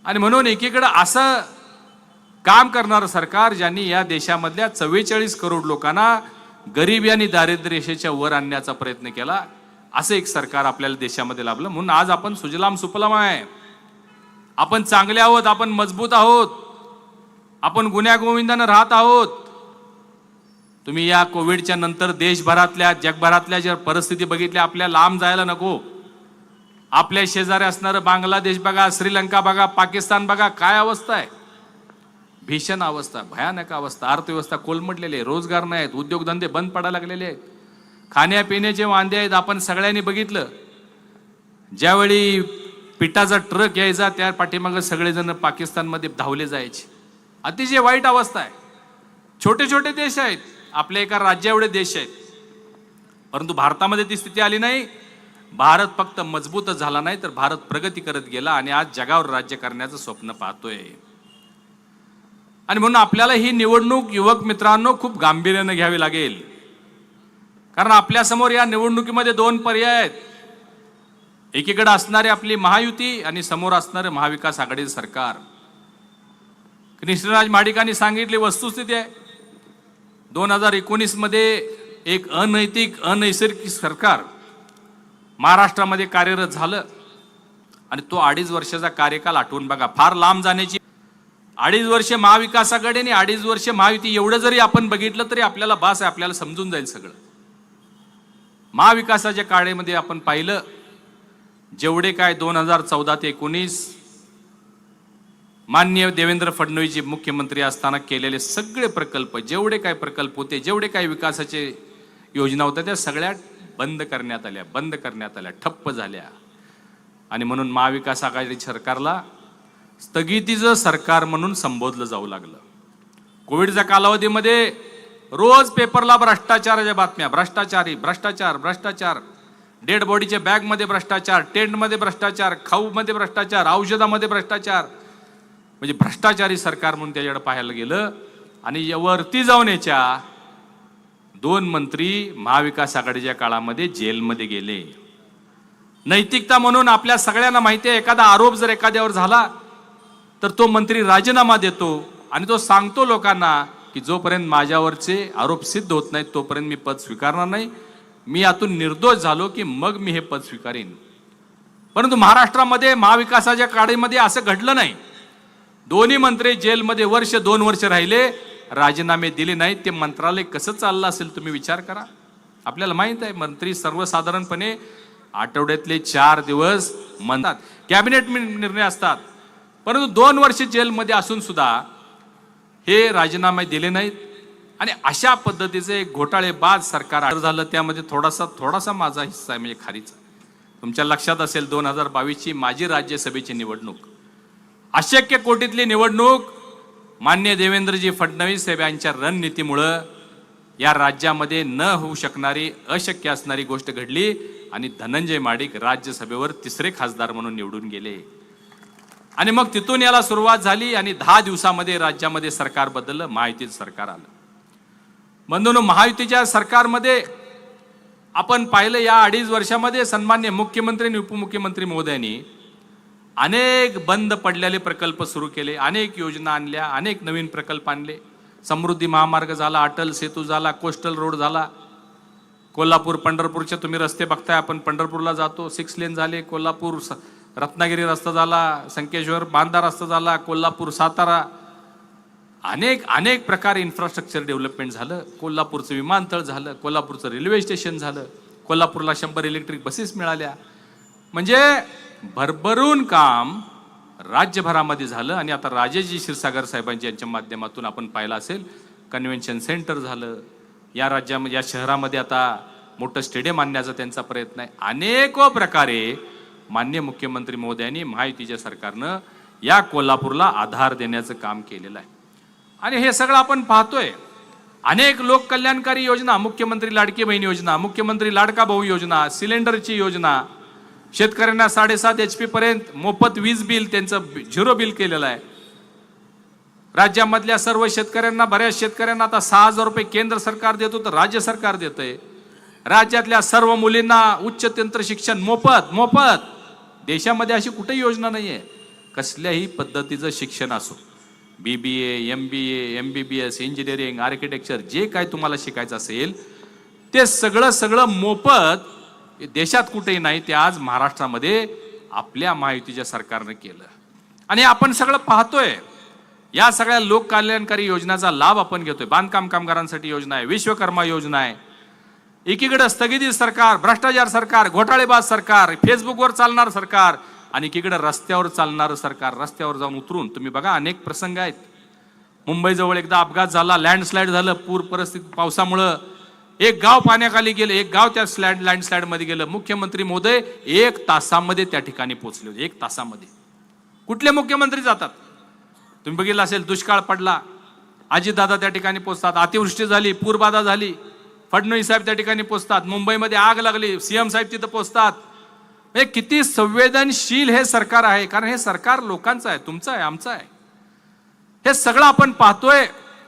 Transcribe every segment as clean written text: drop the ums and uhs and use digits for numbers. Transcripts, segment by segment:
आणि म्हणून एकीकडे असं काम करणारं सरकार ज्यांनी या देशामधल्या 44 करोड लोकांना गरिबी आणि दारिद्र्य रेषेच्या वर आणण्याचा प्रयत्न केला, असं एक सरकार आपल्याला देशामध्ये लाभलं. म्हणून आज आपण सुजलाम सुफलाम आहे, आपण चांगले आहोत, आपण मजबूत आहोत, आपण गुण्यागोविंदानं राहत आहोत. तुम्ही या कोविडच्या नंतर देशभरातल्या जगभरातल्या ज्या परिस्थिती बघितल्या, आपल्या लांब जायला नको. आपल्या शेजारी असणारं बांगलादेश बघा, श्रीलंका बघा, पाकिस्तान बघा, काय अवस्था आहे, भीषण अवस्था, भयानक अवस्था. अर्थव्यवस्था कोलमडलेली आहे, रोजगार नाही आहेत, उद्योगधंदे बंद पडायला लागलेले आहेत, खाण्यापिण्याचे वांदे आहेत. आपण सगळ्यांनी बघितलं, ज्यावेळी पिठाचा ट्रक यायचा त्या पाठीमागे सगळेजण पाकिस्तानमध्ये धावले जायचे. अतिशय वाईट अवस्था आहे. छोटे छोटे देश आहेत, आपल्या एका राज्या एवढे देश आहेत, परंतु भारतामध्ये ती स्थिती आली नाही. भारत फक्त मजबूतच झाला नाही, तर भारत प्रगती करत गेला आणि आज जगावर राज्य करण्याचं स्वप्न पाहतोय. आणि म्हणून आपल्याला ही निवडणूक युवक मित्रांनो खूप गांभीर्याने घ्यावी लागेल, कारण आपल्या समोर या निवडणुकीमध्ये दोन पर्याय आहेत. एकीकडे असणारी आपली महायुती आणि समोर असणारे महाविकास आघाडीचं सरकार. कृष्णराज महाडिकांनी सांगितली वस्तुस्थिती आहे, 2019 मध्ये एक अनैतिक अनैसर्गिक सरकार महाराष्ट्रामध्ये कार्यरत झालं आणि तो 2.5 वर्षाचा कार्यकाल आठवून बघा. फार लांब जाण्याची 2.5 वर्ष महाविकास आघाडी आणि 2.5 वर्ष महायुती, एवढं जरी आपण बघितलं तरी आपल्याला बास आहे, आपल्याला समजून जाईल सगळं. महाविकासाच्या काळामध्ये आपण पाहिलं, जेवढे काय 2014 ते 19 माननीय देवेंद्र फडणवीस जी मुख्यमंत्री असताना केलेले सगळे प्रकल्प, जेवढे काय प्रकल्प होते, जेवढे काय विकासाचे योजना होत्या, त्या सगळ्या बंद करण्यात आल्या, ठप्प झाल्या. आणि म्हणून महाविकास आघाडी सरकारला स्थगितीचं सरकार म्हणून संबोधलं जाऊ लागलं. कोविडच्या कालावधीमध्ये रोज पेपरला भ्रष्टाचाराच्या बातम्या, भ्रष्टाचार, डेड बॉडीच्या बॅगमध्ये भ्रष्टाचार, टेंटमध्ये भ्रष्टाचार, खाऊमध्ये भ्रष्टाचार, औषधामध्ये भ्रष्टाचार, म्हणजे भ्रष्टाचारी सरकार म्हणून त्याच्याकडे पाहायला गेलं. आणि वरती जाऊन याच्या 2 मंत्री महाविकास आघाडीच्या काळामध्ये जेलमध्ये गेले. नैतिकता म्हणून आपल्या सगळ्यांना माहिती आहे, एखादा आरोप जर एखाद्यावर झाला तर तो मंत्री राजीनामा देतो आणि तो सांगतो लोकांना की जोपर्यंत माझ्यावरचे आरोप सिद्ध होत नाहीत तोपर्यंत मी पद स्वीकारणार नाही, मी यातून निर्दोष झालो की मग मी हे पद स्वीकारेन. परंतु महाराष्ट्रामध्ये महाविकासाच्या काळामध्ये असं घडलं नाही. दोन्ही मंत्री जेलमध्ये 2 वर्ष राहिले, राजीनामे दिले नाहीत. ते मंत्रालय कसं चाललं असेल तुम्ही विचार करा. आपल्याला माहित आहे, मंत्री सर्वसाधारणपणे आठवड्यातले 4 दिवस म्हणतात, कॅबिनेट निर्णय असतात, परंतु 2 वर्ष जेलमध्ये असून सुद्धा हे राजीनामे दिले नाहीत. आणि अशा पद्धतीचे एक घोटाळेबाज सरकार झालं. त्यामध्ये थोडासा माझा हिस्सा आहे, म्हणजे खारीचा. तुमच्या लक्षात असेल 2022ची माजी राज्यसभेची निवडणूक, अशक्य कोटीतली निवडणूक, माननीय देवेंद्रजी फडणवीस यांच्या रणनीतीमुळं या राज्यामध्ये न होऊ शकणारी, अशक्य असणारी गोष्ट घडली आणि धनंजय महाडिक राज्यसभेवर 3रे खासदार म्हणून निवडून गेले. आणि मग तिथून याला सुरुवात झाली आणि 10 दिवसामध्ये राज्यामध्ये सरकार बदललं, महायुतीचं सरकार आलं. बंधूंनो, महायुतीच्या सरकारमध्ये आपण पाहिलं, या 2.5 वर्षामध्ये सन्मान्य मुख्यमंत्री आणि उपमुख्यमंत्री महोदयांनी अनेक बंद पडलेले प्रकल्प सुरू केले, अनेक योजना आणल्या, अनेक नवीन प्रकल्प आणले. समृद्धी महामार्ग झाला, अटल सेतू झाला, कोस्टल रोड झाला, कोल्हापूर पंढरपूरचे तुम्ही रस्ते बघताय, आपण पंढरपूरला जातो, 6 लेन झाले, कोल्हापूर रत्नागिरी रस्ता झाला, संकेश्वर बांधा रस्ता झाला, कोल्हापूर सातारा, अनेक प्रकारे इन्फ्रास्ट्रक्चर डेव्हलपमेंट झालं. कोल्हापूरचं विमानतळ झालं, कोल्हापूरचं रेल्वे स्टेशन झालं, कोल्हापूरला 100 इलेक्ट्रिक बसेस मिळाल्या. म्हणजे भरभरून काम राज्यभरामध्ये झालं. आणि आता राजेजी क्षीरसागर साहेबांच्या यांच्या माध्यमातून आपण पाहिलं असेल, कन्व्हेन्शन सेंटर झालं, या राज्यामध्ये, या शहरामध्ये आता मोठं स्टेडियम आणण्याचा त्यांचा प्रयत्न आहे. अनेक प्रकारे माननीय मुख्यमंत्री महोदयांनी, महायुतीच्या सरकारनं या कोल्हापूरला आधार देण्याचं काम केलेलं आहे. आणि हे सगळं आपण पाहतोय. अनेक लोक कल्याणकारी योजना, मुख्यमंत्री लाडकी बहीण योजना, मुख्यमंत्री लाडका भाऊ योजना, सिलेंडरची योजना, शेतकऱ्यांना 7.5 HP पर्यंत मोफत वीज बिल त्यांचं 0 बिल केलेलं आहे. राज्यामधल्या सर्व शेतकऱ्यांना, बऱ्याच शेतकऱ्यांना आता 6,000 रुपये केंद्र सरकार देतो तर राज्य सरकार देतंय. राज्यातल्या सर्व मुलींना उच्च तंत्र शिक्षण मोफत. देशामध्ये अशी कुठेही योजना नाहीये. कसल्याही पद्धतीचं शिक्षण असो, BBA, MBA, MBBS, engineering, architecture, जे काय तुम्हाला शिकायचं असेल ते सगळं मोफत देशात कुठेही नाही, ते आज महाराष्ट्रामध्ये आपल्या महायुतीच्या सरकारने केलं. आणि आपण सगळं पाहतोय. या सगळ्या लोककल्याणकारी योजनाचा लाभ आपण घेतोय. बांधकाम कामगारांसाठी योजना आहे, विश्वकर्मा योजना आहे. एकीकडे स्थगिती सरकार, भ्रष्टाचार सरकार, घोटाळेबाज सरकार, फेसबुकवर चालणार सरकार, आणि एकीकडे रस्त्यावर चालणारं सरकार. रस्त्यावर जाऊन उतरून तुम्ही बघा, अनेक प्रसंग आहेत. मुंबईजवळ एकदा अपघात झाला, लँडस्लाईड झालं, पूर परिस्थिती, पावसामुळं एक गाव पाण्याखाली गेलं, एक गाव त्या लँडस्लाईड मध्ये गेलं. मुख्यमंत्री महोदय 1 तासामध्ये त्या ठिकाणी पोहोचले होते. 1 तासामध्ये. कुठले मुख्यमंत्री जातात? तुम्ही बघितलं असेल, दुष्काळ पडला, अजितदादा त्या ठिकाणी पोहोचतात. अतिवृष्टी झाली, पूरबाधा झाली, फडणवीस साहेब त्या ठिकाणी पोहोचतात. मुंबईमध्ये आग लागली, CM साहेब तिथं पोहोचतात. हे किती संवेदनशील हे सरकार आहे, कारण हे सरकार लोकांचं आहे, तुमचं आहे, आमचं आहे. हे सगळं आपण पाहतोय.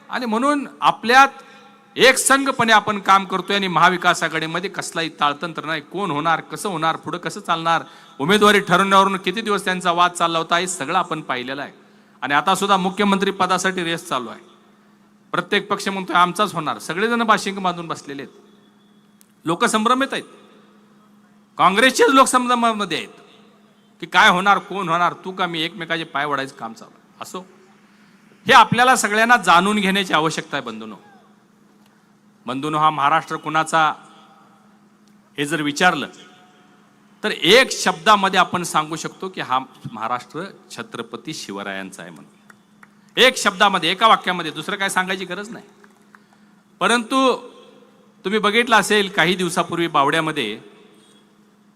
आणि म्हणून आपल्यात एक संघपणे आपण काम करतोय. आणि महाविकास आघाडीमध्ये कसलाही ताळतंत्र नाही. कोण होणार, कसं होणार, पुढे कसं चालणार, उमेदवारी ठरवण्यावरून किती दिवस त्यांचा वाद चालला होता, हे सगळं आपण पाहिलेलं आहे. आणि आता सुद्धा मुख्यमंत्री पदासाठी रेस चालू आहे. प्रत्येक पक्ष म्हणतोय आमचाच होणार. सगळेजण बाशिंग बांधून बसलेले आहेत. लोक संभ्रमित आहेत. काँग्रेसचेच लोक संभ्रमामध्ये आहेत की काय होणार, कोण होणार, तू का मी, एकमेकाचे पाय वडायचं काम चालू आहे. असो, हे आपल्याला सगळ्यांना जाणून घेण्याची आवश्यकता आहे. बंधूंनो, हा महाराष्ट्र कुणाचा हे जर विचारलं तर एक शब्दामध्ये आपण सांगू शकतो की हा महाराष्ट्र छत्रपती शिवरायांचा आहे म्हणून. एक शब्दामध्ये, एका वाक्यामध्ये, दुसरं काय सांगायची गरज नाही. परंतु तुम्ही बघितलं असेल, काही दिवसापूर्वी बावड्यामध्ये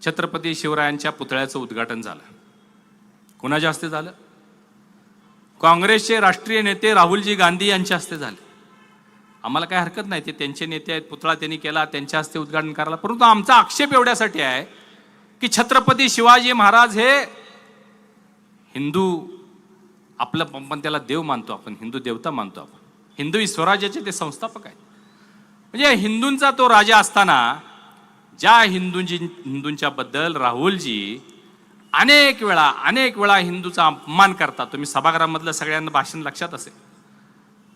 छत्रपती शिवरायांच्या पुतळ्याचं उद्घाटन झालं. कुणाच्या हस्ते झालं? काँग्रेसचे राष्ट्रीय नेते राहुलजी गांधी यांच्या हस्ते झाले. आम्हाला काय हरकत नाही, ते त्यांचे नेते आहेत, पुतळा त्यांनी केला, त्यांच्या हस्ते उद्घाटन करायला. परंतु आमचा आक्षेप एवढ्यासाठी आहे की छत्रपती शिवाजी महाराज हे हिंदू, आपलं पण त्याला देव मानतो आपण, हिंदू देवता मानतो आपण, हिंदवी स्वराज्याचे ते संस्थापक आहेत. म्हणजे हिंदूंचा तो राजा असताना ज्या हिंदूंच्या बद्दल राहुलजी अनेक वेळा हिंदूचा अपमान करतात. तुम्ही सभागृहामधलं सगळ्यांना भाषण लक्षात असेल.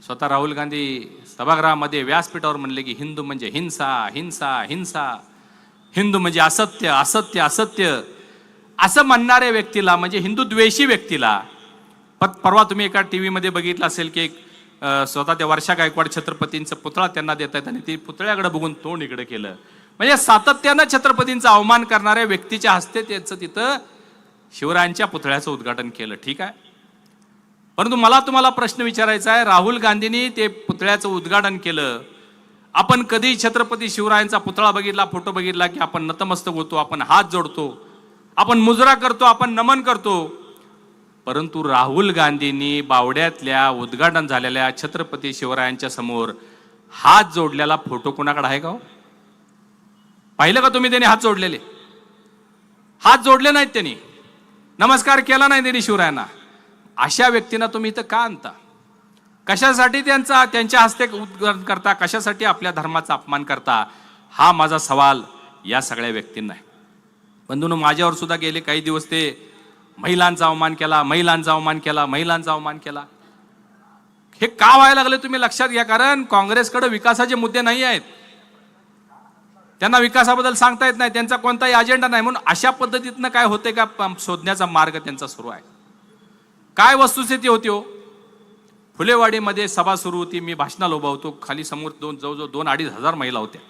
स्वतः राहुल गांधी सभागृहामध्ये व्यासपीठावर म्हणले की हिंदू म्हणजे हिंसा, हिंसा, हिंसा, हिंदू म्हणजे असत्य, असत्य, असत्य, असं म्हणणाऱ्या व्यक्तीला, म्हणजे हिंदू द्वेषी व्यक्तीला, परवा तुम्ही एका टीव्हीमध्ये बघितलं असेल की स्वतः त्या वर्षा गायकवाड छत्रपतींचा पुतळा त्यांना देत आहेत आणि ती पुतळ्याकडे बघून तोंड इकडे केलं. म्हणजे सातत्यानं छत्रपतींचा अवमान करणाऱ्या व्यक्तीच्या हस्ते त्याचं तिथं शिवरायांच्या पुतळ्याचं उद्घाटन केलं. ठीक आहे, परंतु मला तुम्हाला प्रश्न विचारायचा आहे, राहुल गांधींनी ते पुतळ्याचं उद्घाटन केलं. आपण कधी छत्रपती शिवरायांचा पुतळा बघितला, फोटो बघितला की आपण नतमस्तक होतो, आपण हात जोडतो, आपण मुजरा करतो, आपण नमन करतो. परंतु राहुल गांधींनी बावड्यातल्या उद्घाटन झालेल्या छत्रपती शिवरायांच्या समोर हात जोडलेला फोटो कोणाकडे आहे का हो? पाहिलं का तुम्ही? त्यांनी हात जोडलेले, हात जोडले नाहीत, त्यांनी नमस्कार केला नाही त्यांनी शिवरायांना. अशा व्यक्तींना तुम्ही इथं का आणता? कशासाठी त्यांच्या हस्ते उद्घाटन करता? कशासाठी आपल्या धर्माचा अपमान करता? हा माझा सवाल या सगळ्या व्यक्तींना आहे. बंधूंनो, माझ्यावर सुद्धा गेले काही दिवस ते महिलांचा अवमान केला, महिलांचा अवमान केला, महिलांचा अवमान केला. हे का व्हायला लागले तुम्ही लक्षात घ्या. कारण काँग्रेसकडे विकासाचे मुद्दे नाही आहेत. त्यांना विकासाबद्दल सांगता येत नाही, त्यांचा कोणताही अजेंडा नाही. म्हणून अशा पद्धतीतनं काय होते का शोधण्याचा मार्ग त्यांचा सुरू आहे. काय वस्तुस्थिती होती हो? फुलेवाडीमध्ये सभा सुरू होती, मी भाषणाला उभा होतो, खाली समोर जवळजवळ 2-2.5 हजार महिला होत्या.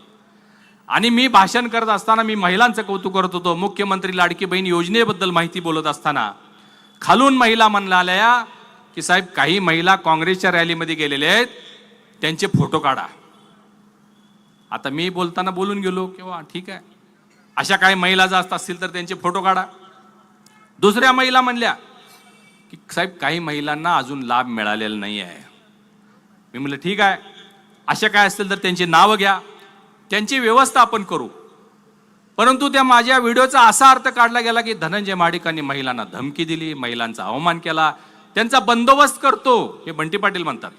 आणि मी भाषण करत असताना मी महिलांचं कौतुक करत होतो. मुख्यमंत्री लाडकी बहीण योजनेबद्दल माहिती बोलत असताना खालून महिला म्हणाल्या की साहेब, काही महिला काँग्रेसच्या रॅलीमध्ये गेलेल्या आहेत, त्यांचे फोटो काढा. आता मी बोलताना बोलून गेलो किंवा ठीक आहे, अशा काही महिला जास्त असतील तर त्यांचे फोटो काढा. दुसऱ्या महिला म्हणल्या की साहेब, काही महिलांना अजून लाभ मिळालेला नाही आहे. मी म्हणलं ठीक आहे, अशा काय असतील तर त्यांची नावं घ्या, त्यांची व्यवस्था आपण करू. परंतु त्या माझ्या व्हिडिओचा असा अर्थ काढला गेला की धनंजय महाडिकांनी महिलांना धमकी दिली, महिलांचा अवमान केला, त्यांचा बंदोबस्त करतो, हे बंटी पाटील म्हणतात.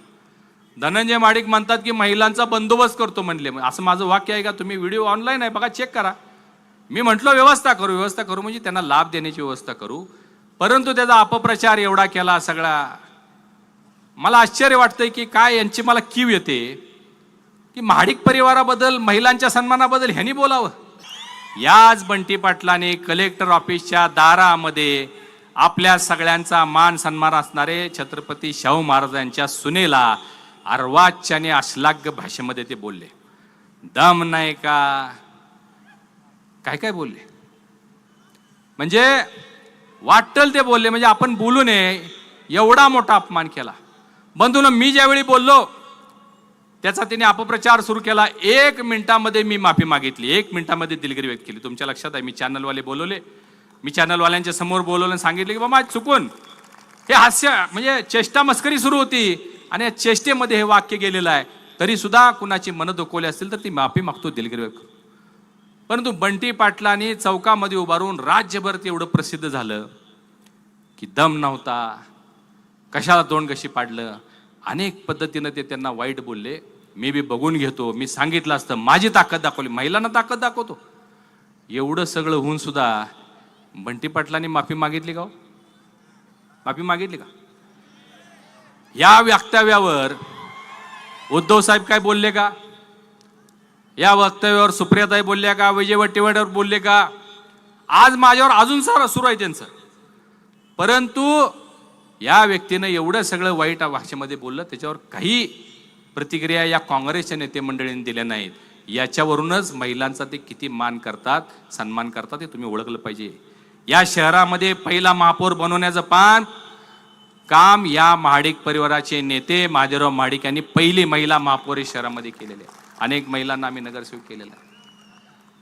धनंजय महाडिक म्हणतात की महिलांचा बंदोबस्त करतो म्हणले. असं माझं वाक्य आहे का? तुम्ही व्हिडिओ ऑनलाईन आहे, बघा, चेक करा. मी म्हटलं व्यवस्था करू, व्यवस्था करू म्हणजे त्यांना लाभ देण्याची व्यवस्था करू. परंतु त्याचा अपप्रचार एवढा केला सगळा. मला आश्चर्य वाटतंय की काय यांची मला कीव येते की महाडिक परिवाराबद्दल, महिलांच्या सन्मानाबद्दल ह्यांनी बोलावं. याच बंटी पाटलाने कलेक्टर ऑफिसच्या दारामध्ये आपल्या सगळ्यांचा मान सन्मान असणारे छत्रपती शाहू महाराजांच्या सुनेला अर्वाच्याने अश्लाघ्य भाषेमध्ये ते बोलले. दम नाही का, काय काय बोलले, म्हणजे वाटल ते बोलले, म्हणजे आपण बोलू नये एवढा मोठा अपमान केला. बंधूंनो, मी ज्यावेळी बोललो त्याचा तिने अपप्रचार सुरू केला. 1 मिनिटामध्ये मी माफी मागितली, 1 मिनिटामध्ये दिलगिरी व्यक्त केली. तुमच्या लक्षात आहे, मी चॅनलवाले बोलवले, मी चॅनलवाल्यांच्या समोर बोलवलं आणि सांगितले की बाबा चुकून हे हास्य म्हणजे चेष्टा मस्करी सुरू होती आणि या चेष्टेमध्ये हे वाक्य गेलेलं आहे. तरी सुद्धा कुणाची मन दुखवली असतील तर ती माफी मागतो, दिलगिरी व्यक्त. परंतु बंटी पाटलांनी चौकामध्ये उभारून राज्यभर ते एवढं प्रसिद्ध झालं की दम नव्हता, कशाला तोंड कशी पाडलं, अनेक पद्धतीनं ते त्यांना वाईट बोलले. मी बी बघून घेतो, मी सांगितलं असतं, माझी ताकद दाखवली, महिलांना ताकद दाखवतो. एवढं सगळं होऊन सुद्धा बंटी पाटलांनी माफी मागितली का? माफी मागितली का? या वक्तव्यावर उद्धव साहेब काय बोलले का? या वक्तव्यावर सुप्रियाताई बोलल्या का? विजय वट्टीवार बोलले का? आज माझ्यावर अजून सारं सुरू आहे त्यांचं. परंतु या व्यक्तीनं एवढं सगळं वाईट भाषेमध्ये बोललं, त्याच्यावर काही प्रतिक्रिया या काँग्रेसच्या नेते मंडळींनी दिल्या नाहीत. याच्यावरूनच महिलांचा ते किती मान करतात, सन्मान करतात, हे तुम्ही ओळखलं पाहिजे. या शहरामध्ये पहिला महापौर बनवण्याचं काम या महाडिक परिवाराचे नेते महादेवराव महाडिक यांनी पहिली महिला महापौर शहरामध्ये केलेले. अनेक महिलांना आम्ही नगरसेवक केलेला आहे.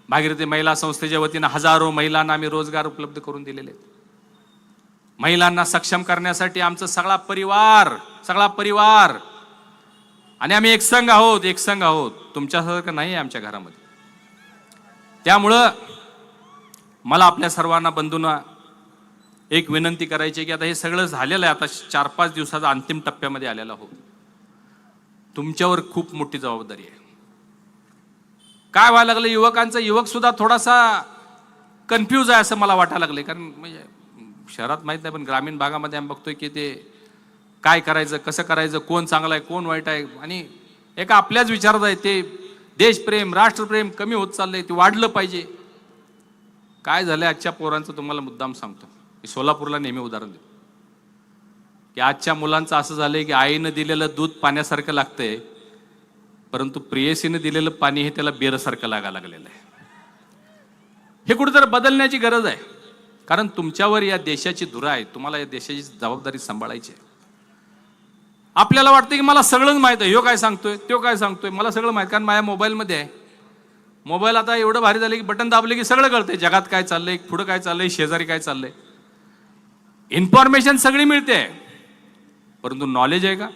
भागीरथी महिला संस्थेच्या वतीनं हजारो महिलांना आम्ही रोजगार उपलब्ध करून दिलेले आहेत. महिलांना सक्षम करण्यासाठी आमचा सगळा परिवार आणि आम्ही एक संघ आहोत, तुमच्यासारखं नाही आहे आमच्या घरामध्ये. त्यामुळं मला आपल्या सर्वांना बंधूंना एक विनंती करायची की आता हे सगळं झालेलं आहे, आता 4-5 दिवसाचा अंतिम टप्प्यामध्ये आलेला आहोत. तुमच्यावर खूप मोठी जबाबदारी आहे. काय व्हायला लागलं, युवक सुद्धा थोडासा कन्फ्यूज आहे असं मला वाटायला लागले. कारण म्हणजे शहरात माहित नाही, पण ग्रामीण भागामध्ये आम्ही बघतोय की ते काय करायचं, कसं करायचं, कोण चांगलं आहे, कोण वाईट आहे, आणि एका आपल्याच विचारात आहे ते देशप्रेम, राष्ट्रप्रेम कमी होत चाललंय, ते वाढलं पाहिजे. काय झालंय आजच्या पोरांचं तुम्हाला मुद्दाम सांगतो. मी सोलापूरला नेहमी उदाहरण देतो की आजच्या मुलांचं असं झालंय की आईनं दिलेलं दूध पाण्यासारखं लागतंय, परंतु प्रेयसीनं दिलेलं पाणी हे त्याला बेरसारखं लागायला लागलेलं आहे. हे कुठेतरी बदलण्याची गरज आहे. कारण तुमच्यावर या देशाची धुरा आहे, तुम्हाला या देशाची जबाबदारी सांभाळायची आहे. आपल्याला वाटतं की मला सगळंच माहित आहे, ह्यो काय सांगतोय, त्यो काय सांगतोय, मला सगळं माहित, कारण माझ्या मोबाईलमध्ये आहे. मोबाईल आता एवढं भारी झालं की बटन दाबले की सगळं कळतंय, जगात काय चाललंय, पुढं काय चाललंय, शेजारी काय चाललंय, इन्फॉर्मेशन सगळी मिळते. परंतु नॉलेज आहे का?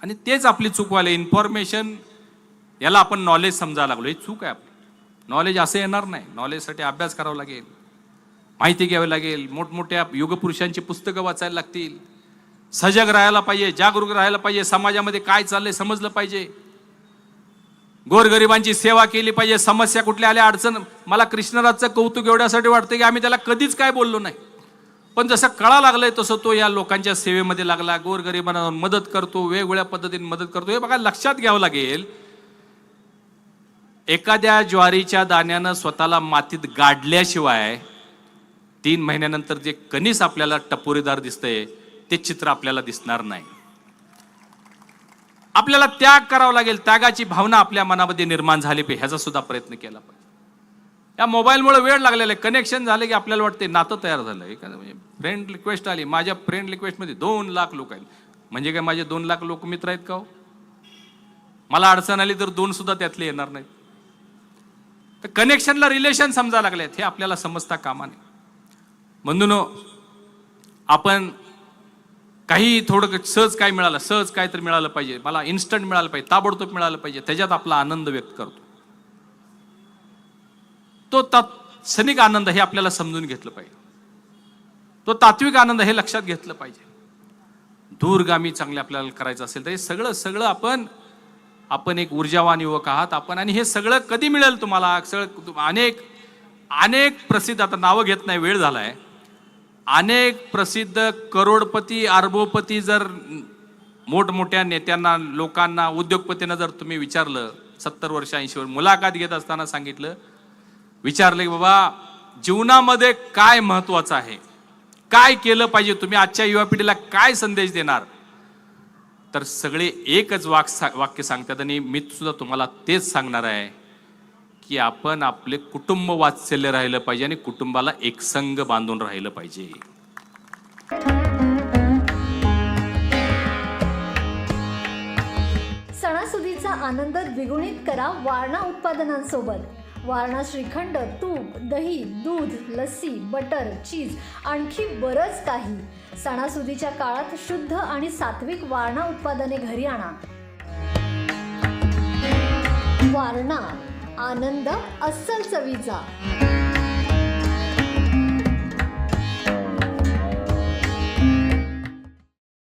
आणि तेच आपली चूक वाले. इन्फॉर्मेशन याला आपण नॉलेज समजायला लागलो, ही चूक आहे आपली. नॉलेज असं येणार नाही. नॉलेजसाठी अभ्यास करावा लागेल, माहिती घ्यावी लागेल, मोठमोठ्या युगपुरुषांची पुस्तकं वाचायला लागतील, सजग राहायला पाहिजे, जागरूक राहायला पाहिजे, समाजामध्ये काय चाललंय समजलं पाहिजे, गोरगरिबांची सेवा केली पाहिजे. समस्या कुठल्या आल्या, अडचण, मला कृष्णराजचं कौतुक एवढ्यासाठी वाटतं की आम्ही त्याला कधीच काय बोललो नाही, पण जसं कळा लागलंय तसं तो या लोकांच्या सेवेमध्ये लागला, गोरगरिबांना मदत करतो, वेगवेगळ्या पद्धतीने मदत करतो. हे बघा, लक्षात घ्यावं लागेल, एखाद्या ज्वारीच्या दाण्यानं स्वतःला मातीत गाडल्याशिवाय 3 महिन्यानंतर जे कणीस आपल्याला टपोरीदार दिसतंय ते चित्र आपल्याला दिसणार नाही. आपल्याला त्याग करावा लागेल, त्यागाची भावना आपल्या मनामध्ये निर्माण झाली पाहिजे, ह्याचा सुद्धा प्रयत्न केला पाहिजे. या मोबाईलमुळे वेळ लागलेला आहे, कनेक्शन झाले की आपल्याला वाटते नातं तयार झालं. म्हणजे फ्रेंड रिक्वेस्ट आली, माझ्या फ्रेंड रिक्वेस्टमध्ये 2 लाख लोक आहेत. म्हणजे काय माझे 2 लाख लोक मित्र आहेत का हो? मला अडचण आली तर 2 सुद्धा त्यातले येणार नाहीत. तर कनेक्शनला रिलेशन समजायला लागलेत, हे आपल्याला समजता कामा नये. म्हणून आपण काही थोडं सहज काय मिळालं, सहज काय तर मिळालं पाहिजे, मला इन्स्टंट मिळालं पाहिजे, ताबडतोब मिळालं पाहिजे, त्याच्यात आपला आनंद व्यक्त करतो. तो क्षणिक आनंद हे आपल्याला समजून घेतलं पाहिजे. तो तात्विक आनंद हे लक्षात घेतलं पाहिजे. दूरगामी चांगले आपल्याला करायचं असेल तर हे सगळं आपण एक ऊर्जावान युवक आहात आपण. आणि हे सगळं कधी मिळेल तुम्हाला? सगळं अनेक प्रसिद्ध, आता नावं घेत नाही, वेळ झालाय, अनेक प्रसिद्ध करोडपती अरबोपती जर मोठमोठ्या नेत्यांना, लोकांना, उद्योगपतींना जर तुम्ही विचारलं, 70 वर्ष 80 वर्ष मुलाखत घेत असताना सांगितलं, विचारलं की बाबा जीवनामध्ये काय महत्वाचं आहे, काय केलं पाहिजे, तुम्ही आजच्या युवा पिढीला काय संदेश देणार, तर सगळे एकच वाक्य सांगतात. आणि मी सुद्धा तुम्हाला तेच सांगणार आहे की आपण आपले कुटुंब वात्सल्य राहिलं पाहिजे आणि कुटुंबाला एकसंग बांधून राहिलं पाहिजे. सणासुदीचा आनंद द्विगुणित करा वारणा उत्पादनांसोबत. वारणा श्रीखंड, तूप, दही, दूध, लस्सी, बटर, चीज, आणखी बरंच काही. सणासुदीच्या काळात शुद्ध आणि सात्विक वारणा उत्पादने घरी आणा. वारणा, आनंद अस्सल चवीचा.